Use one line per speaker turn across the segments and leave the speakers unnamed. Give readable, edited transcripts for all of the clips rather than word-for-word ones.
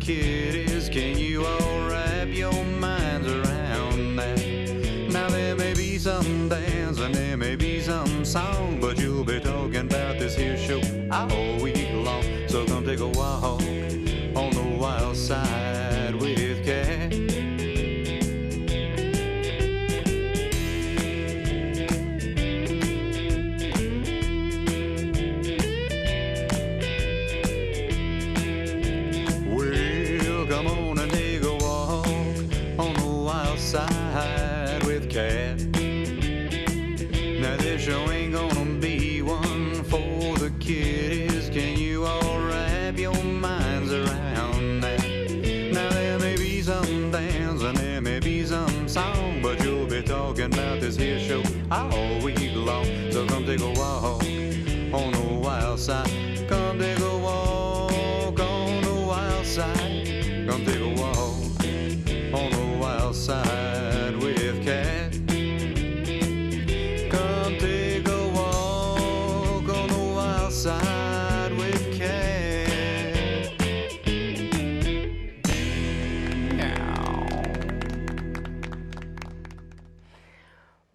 kid is. Can you all wrap your minds around that? Now there may be some dance and there may be some song, but you'll be talking about this here show all week long. So come take a walk on the wild side with Cat. Well, come on and take a walk on the wild side with Cat. Now this show ain't gonna be one for the kiddies. Can you all wrap your minds around that? Now there may be some dance and there may be some song, but you'll be talking about this here show all week long. So come take a walk on the wild side. Come take a walk on the wild side. Come take a walk on the wild side with Cat. Come take a walk on the wild side with Cat.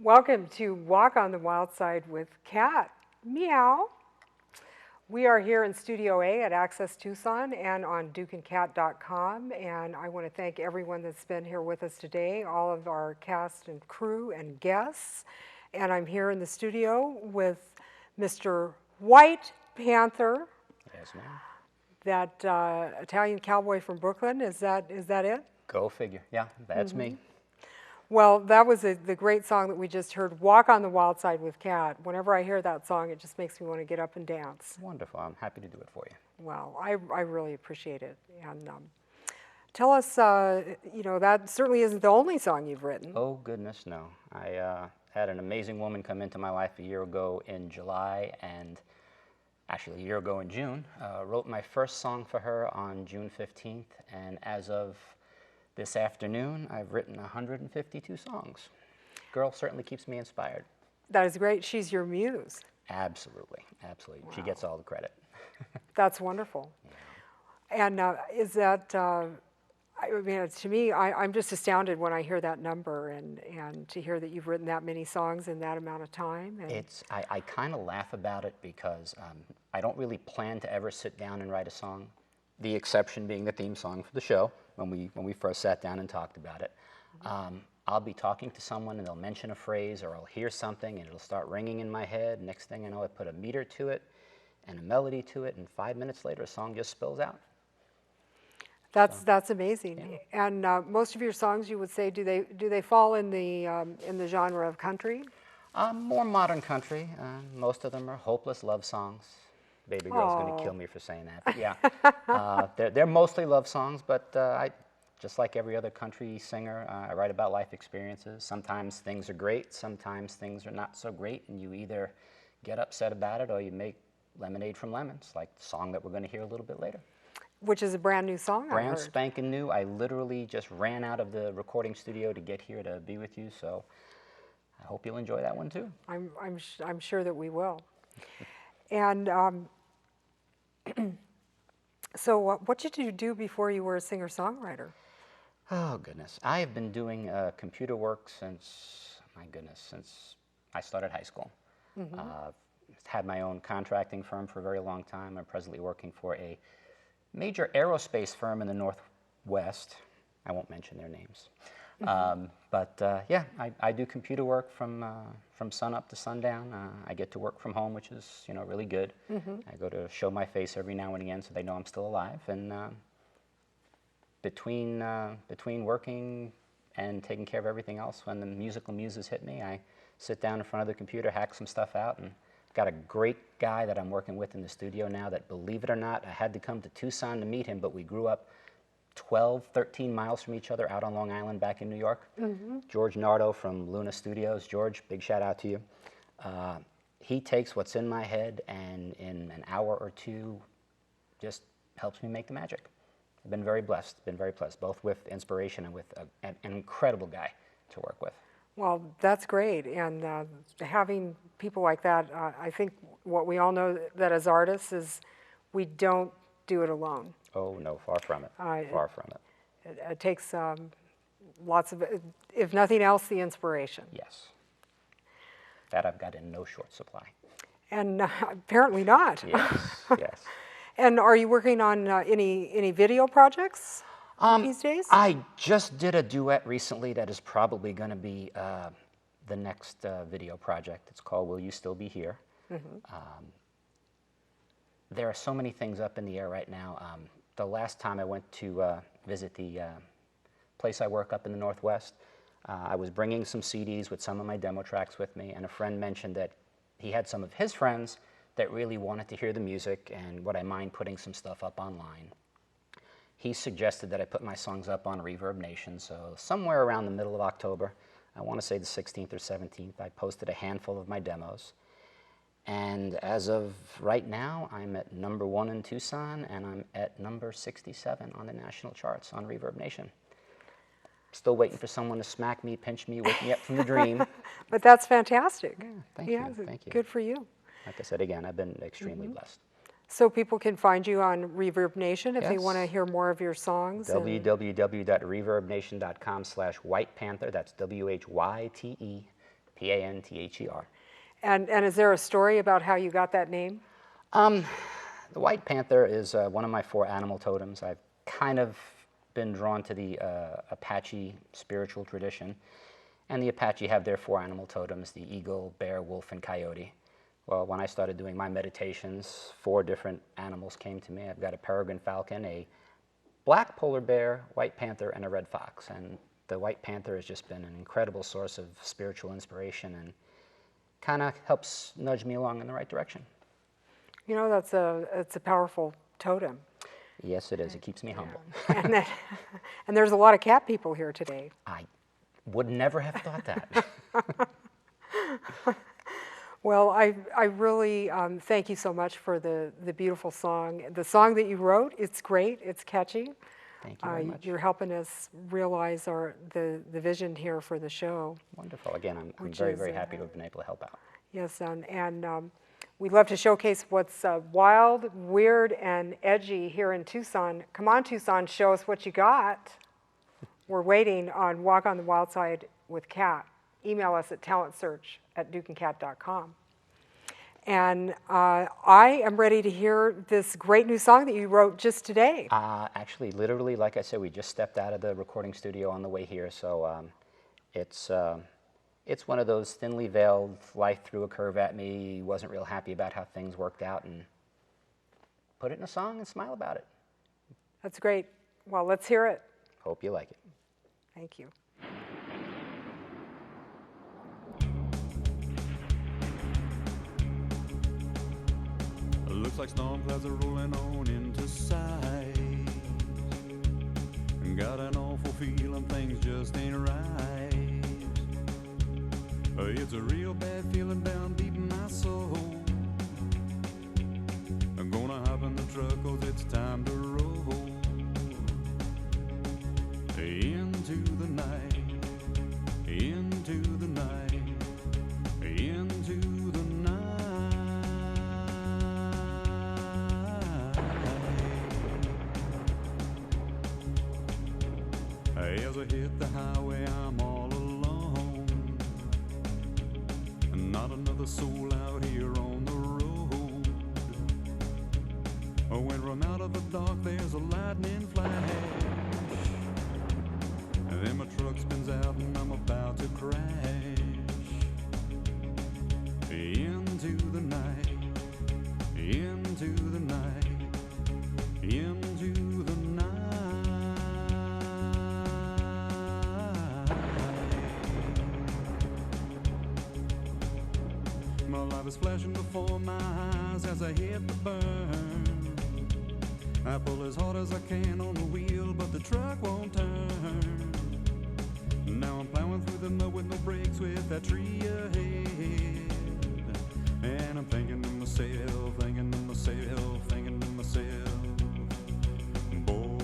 Welcome to Walk on the Wild Side with Cat. Meow. We are here in Studio A at Access Tucson and on dukeandcat.com, and I want to thank everyone that's been here with us today, all of our cast and crew and guests. And I'm here in the studio with Mr. Whyte Panther,
Yes, ma'am.
that Italian cowboy from Brooklyn. Is that it?
Go figure. Yeah, that's me.
Well, that was the great song that we just heard, Walk on the Wild Side with Cat. Whenever I hear that song, it just makes me want to get up and dance.
Wonderful. I'm happy to do it for you.
Well, I really appreciate it. And tell us, that certainly isn't the only song you've written.
Oh, goodness, no. I had an amazing woman come into my life a year ago in July, and actually a year ago in June. Wrote my first song for her on June 15th, and as of this afternoon, I've written 152 songs. Girl certainly keeps me inspired.
That is great. She's your muse.
Absolutely, absolutely.
Wow.
She gets all the credit.
That's wonderful. Yeah. And is that, I mean, to me, I'm just astounded when I hear that number and to hear that you've written that many songs in that amount of time. And
I kind of laugh about it because I don't really plan to ever sit down and write a song. The exception being the theme song for the show, when we first sat down and talked about it. I'll be talking to someone and they'll mention a phrase, or I'll hear something and it'll start ringing in my head. Next thing I know, I put a meter to it and a melody to it, and 5 minutes later, a song just spills out.
that's amazing.
Yeah.
And most of your songs, you would say, do they fall in the genre of country?
More modern country. Most of them are hopeless love songs. Baby girl's going to kill me for saying that. But yeah, they're mostly love songs, but just like every other country singer, I write about life experiences. Sometimes things are great, sometimes things are not so great, and you either get upset about it or you make lemonade from lemons, like the song that we're going to hear a little bit later.
Which is a brand new song, I
Brand
heard.
spanking new. I literally just ran out of the recording studio to get here to be with you, so I hope you'll enjoy that one too.
I'm sure that we will. And so what did you do before you were a singer-songwriter?
Oh, goodness. I have been doing computer work since I started high school. Had my own contracting firm for a very long time. I'm presently working for a major aerospace firm in the Northwest. I won't mention their names. Yeah, I do computer work from sun up to sundown. I get to work from home, which is really good. I go to show my face every now and again so they know I'm still alive. And between working and taking care of everything else, when the musical muses hit me, I sit down in front of the computer, hack some stuff out, and got a great guy that I'm working with in the studio now that, believe it or not, I had to come to Tucson to meet him, but we grew up 12, 13 miles from each other out on Long Island back in New York. George Nardo from Luna Studios. George, big shout out to you. He takes what's in my head and in an hour or two just helps me make the magic. I've been very blessed, both with inspiration and with an incredible guy to work with.
Well, that's great, and having people like that, I think what we all know that as artists is we don't do it alone.
Oh, no, far from it. Far from it.
It takes lots of, if nothing else, the inspiration.
Yes. That I've got in no short supply.
And apparently not.
Yes, yes.
And are you working on any video projects these days?
I just did a duet recently that is probably going to be the next video project. It's called Will You Still Be Here? There are so many things up in the air right now. The last time I went to visit the place I work up in the Northwest, I was bringing some CDs with some of my demo tracks with me, and a friend mentioned that he had some of his friends that really wanted to hear the music and would I mind putting some stuff up online. He suggested that I put my songs up on Reverb Nation, so somewhere around the middle of October, I want to say the 16th or 17th, I posted a handful of my demos. And as of right now, I'm at #1 in Tucson, and I'm at number 67 on the national charts on Reverb Nation. Still waiting for someone to smack me, pinch me, wake me up from the dream.
But that's fantastic.
Yeah, thank you, thank you.
Good for you.
Like I said, again, I've been extremely blessed.
So people can find you on Reverb Nation if they
Yes.
want to hear more of your songs.
www.reverbnation.com/Whyte Panther. That's WhytePanther.
And is there a story about how you got that name?
The Whyte Panther is one of my 4 animal totems. I've kind of been drawn to the Apache spiritual tradition. And the Apache have their 4 animal totems, the eagle, bear, wolf, and coyote. Well, when I started doing my meditations, 4 different animals came to me. I've got a peregrine falcon, a black polar bear, white panther, and a red fox. And the Whyte Panther has just been an incredible source of spiritual inspiration and kind of helps nudge me along in the right direction.
You know, it's a powerful totem.
Yes, it is. It keeps me humble.
And there's a lot of cat people here today.
I would never have thought that.
Well, I really thank you so much for the beautiful song. The song that you wrote, it's great, it's catchy.
Thank you very much.
You're helping us realize the vision here for the show.
Wonderful. Again, I'm very, very happy to have been able to help out.
Yes, and we'd love to showcase what's wild, weird, and edgy here in Tucson. Come on, Tucson, show us what you got. We're waiting on Walk on the Wild Side with Kat. Email us at talentsearch@dukeandcat.com. And I am ready to hear this great new song that you wrote just today.
Actually, literally, like I said, we just stepped out of the recording studio on the way here, so it's one of those thinly veiled, life threw a curve at me, wasn't real happy about how things worked out, and put it in a song and smile about it.
That's great. Well, let's hear it.
Hope you like it.
Thank you.
Looks like storm clouds are rolling on into sight. Got an awful feeling things just ain't right. It's a real bad feeling down deep in my soul. I'm gonna hop in the truck 'cause it's time to roll into the night, into the night, into the night. As I hit the highway, I'm all alone. Not another soul out here on the road. When from out of the dark, there's a lightning flash. And then my truck spins out and I'm about to crash. Into the night, into the night, into the night. My life is flashing before my eyes as I hit the burn. I pull as hard as I can on the wheel, but the truck won't turn. Now I'm plowing through the mud with no brakes with that tree ahead. And I'm thinking to myself, thinking to myself, thinking to myself, boy,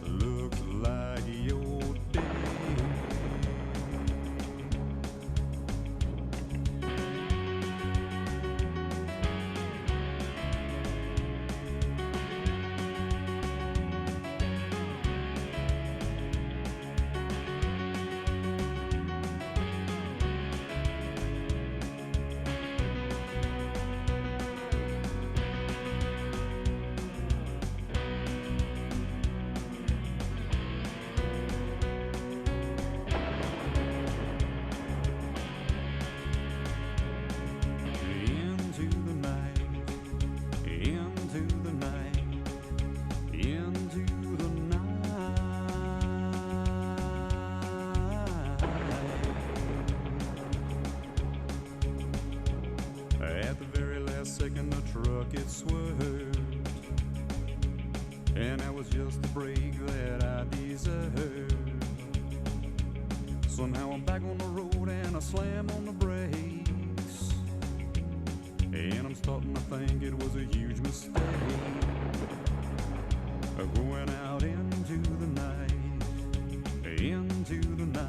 looks like your day. and that was just the break that I deserved. So now I'm back on the road and I slam on the brakes, and I'm starting to think it was a huge mistake, going out into the night, into the night.